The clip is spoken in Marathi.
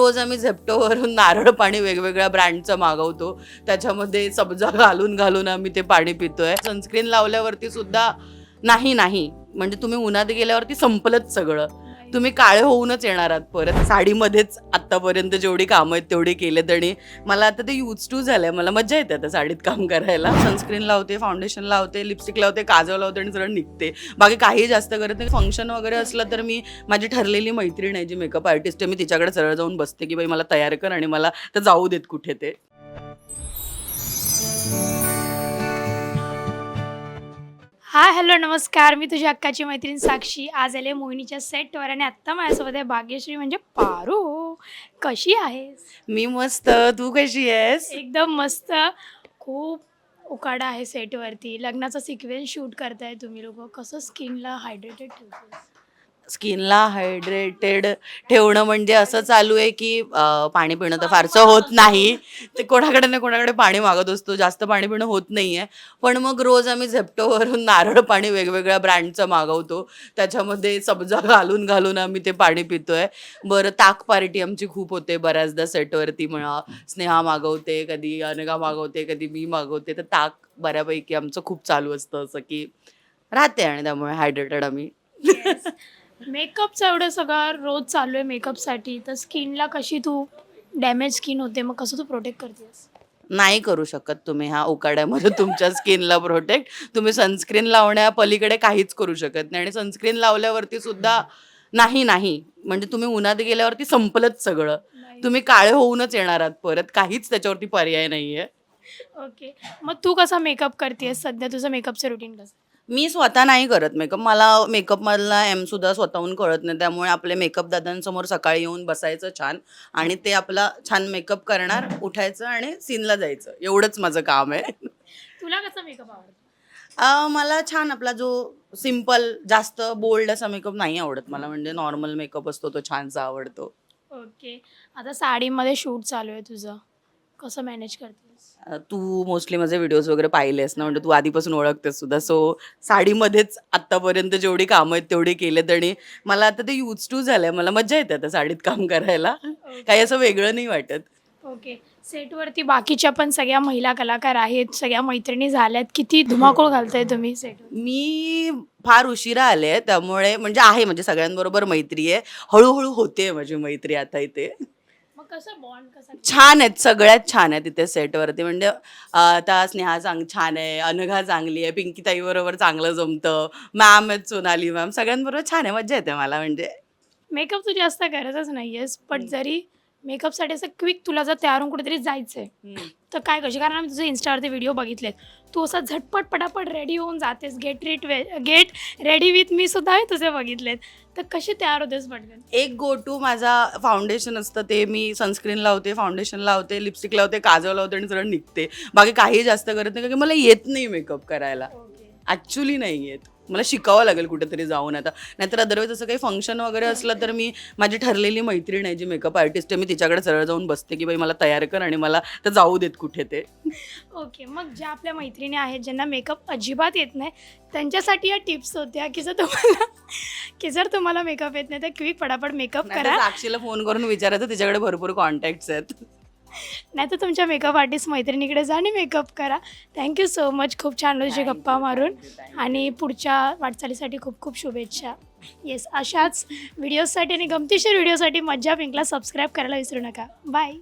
रोज आम्ही झेप्टोवरून नारळ पाणी वेगवेगळ्या ब्रँडचं मागवतो. त्याच्यामध्ये सब्जा घालून घालून आम्ही ते पाणी पितोय. सनस्क्रीन लावल्यावरती सुद्धा नाही म्हणजे तुम्ही उन्हात गेल्यावरती संपलंच सगळं. तुम्ही काळे होऊनच येणार आहात परत. साडीमध्येच आतापर्यंत जेवढी कामं आहेत तेवढी केलेत आणि मला आता ते यूज टू झालंय. मला मजा येते आता साडीत काम करायला. सनस्क्रीन लावते, फाउंडेशन लावते, लिपस्टिक लावते, काजळ लावते आणि सरळ निघते. बाकी काही जास्त करत नाही. फंक्शन वगैरे असलं तर मी माझी ठरलेली मैत्रीण आहे जी मेकअप आर्टिस्ट आहे, मी तिच्याकडे सरळ जाऊन बसते की बाई मला तयार कर आणि मला तर जाऊ देत कुठे ते. हाय हॅलो नमस्कार, मी तुझ्या हक्काची मैत्रीण साक्षी. आज आले मोहिनीच्या सेटवर आणि आत्ता माझ्यासोबत आहे भाग्यश्री म्हणजे पारू. कशी आहेस? मी मस्त, तू कशी आहेस? एकदम मस्त. खूप उकाडा आहे सेटवरती. लग्नाचा सिक्वेन्स शूट करताय तुम्ही लोक. कसं स्किनला हायड्रेटेड ठेवतेस? स्किनला हायड्रेटेड ठेवणं म्हणजे असं चालू आहे की पाणी पिणं तर फारसं होत नाही. ते कोणाकडे ना कोणाकडे पाणी मागत असतो. जास्त पाणी पिणं होत नाहीये. पण मग रोज आम्ही झेप्टोवरून नारळ पाणी वेगवेगळ्या ब्रँडचं मागवतो. त्याच्यामध्ये सब्जा घालून घालून आम्ही ते पाणी पितोय. बरं, ताक पार्टी आमची खूप होते बऱ्याचदा सेटवरती. म्हणा स्नेहा मागवते, कधी अनघा मागवते, कधी मी मागवते. तर ताक बऱ्यापैकी आमचं खूप चालू असतं असं की राहते आणि त्यामुळे हायड्रेटेड आम्ही. मेकअपचं एवढं सगळं रोज चालू आहे मेकअपसाठी, तर स्किनला कशी तू डॅमेज स्किन होते, मग कसं तू प्रोटेक्ट करतेस? नाही करू शकत तुम्ही ह्या उकाड्यामध्ये तुमच्या स्किनला प्रोटेक्ट. तुम्ही सनस्क्रीन लावण्या पलीकडे काहीच करू शकत नाही आणि सनस्क्रीन लावल्यावरती सुद्धा नाही म्हणजे तुम्ही उन्हात गेल्यावरती संपलंच सगळं. तुम्ही काळे होऊनच येणार आहात परत. काहीच त्याच्यावरती पर्याय नाहीये. ओके, मग तू कसा मेकअप करतेस सध्या? तुझं मेकअपचं रुटीन कसं? मी स्वतः नाही करत मेकअप. मला मेकअपमधला सुद्धा स्वतःहून कळत नाही. त्यामुळे आपले मेकअप दादांसमोर सकाळी येऊन बसायचं छान आणि ते आपला छान मेकअप करणार, उठायचं आणि सीनला जायचं. एवढंच माझं काम आहे. तुला कसा मेकअप आवडतो? मला छान आपला जो सिम्पल, जास्त बोल्ड असा मेकअप नाही आवडत मला. म्हणजे नॉर्मल मेकअप असतो तो छानसा आवडतो. ओके, आता साडीमध्ये शूट चालू आहे तुझं, कसं मॅनेज करतेस? तू मोस्टली माझे व्हिडिओज वगैरे पाहिलेस ना, म्हणजे तू आधीपासून ओळखतेस सुद्धा. सो साडीमध्येच आतापर्यंत जेवढी कामं आहेत तेवढी केलेत आणि मला आता ते यूज टू झालंय. मला मजा येते आता साडीत काम करायला. काही असं वेगळं नाही वाटत. ओके, सेटवरती बाकीच्या पण सगळ्या महिला कलाकार आहेत, सगळ्या मैत्रिणी झाल्यात. किती धुमाकूळ घालताय तुम्ही सेटवर? मी फार उशिरा आले त्यामुळे म्हणजे आहे, म्हणजे सगळ्यांबरोबर मैत्री आहे. हळूहळू होते माझी मैत्री आता इथे. मग कसं बॉन्ड कसा? छान आहेत, सगळ्यात छान आहे तिथे सेटवरती. म्हणजे आता स्नेहा छान आहे, अनघा चांगली आहे, पिंकीताई बरोबर चांगलं जमतं, मॅम आहेत, सोनाली मॅम, सगळ्यांबरोबर छान आहे, मजा येते मला. म्हणजे मेकअप तू जास्त करतच नाहीयेस, पण जरी मेकअपसाठी असं क्विक तुला जर तयार होऊन कुठेतरी जायचंय तर काय कशी? कारण आम्ही तुझे इन्स्टावरती व्हिडिओ बघितलेत, तू असा झटपट पटापट रेडी होऊन जातेस. गेट रेडी विथ मी सुद्धा तुझे बघितलेत. तर कशी तयार होतेस पटकन? एक गो टू माझा फाउंडेशन असतं. ते मी सनस्क्रीन लावते, फाउंडेशन लावते, लिपस्टिक लावते, काजळ लावते आणि सरळ निघते. बाकी काही जास्त करत नाही, कारण मला येत नाही मेकअप करायला. ॲक्च्युली नाही येत. मला शिकावं लागेल कुठेतरी जाऊन आता. नाहीतर अदरवाईज असं काही फंक्शन वगैरे असलं तर मी माझी ठरलेली मैत्रीण आहे जी मेकअप आर्टिस्ट आहे, मी तिच्याकडे सरळ जाऊन बसते की बाई मला तयार कर आणि मला तर जाऊ देत कुठे ते. ओके, मग ज्या आपल्या मैत्रिणी आहेत ज्यांना मेकअप अजिबात येत नाही, त्यांच्यासाठी या टिप्स होत्या की जर तुम्हाला मेकअप येत नाही तर क्विक पटापट मेकअप करा. साक्षीला फोन करून विचारायचं, तिच्याकडे भरपूर कॉन्टॅक्ट्स आहेत. नाही तर तुमच्या मेकअप आर्टिस्ट मैत्रिणीकडे जा आणि मेकअप करा. Thank you so much. खूप छान तुझी गप्पा मारून आणि पुढच्या वाटचालीसाठी खूप खूप शुभेच्छा. येस, अशाच व्हिडिओजसाठी आणि गमतीशीर व्हिडिओसाठी मज्जा पिंकला सबस्क्राईब करायला विसरू नका. बाय.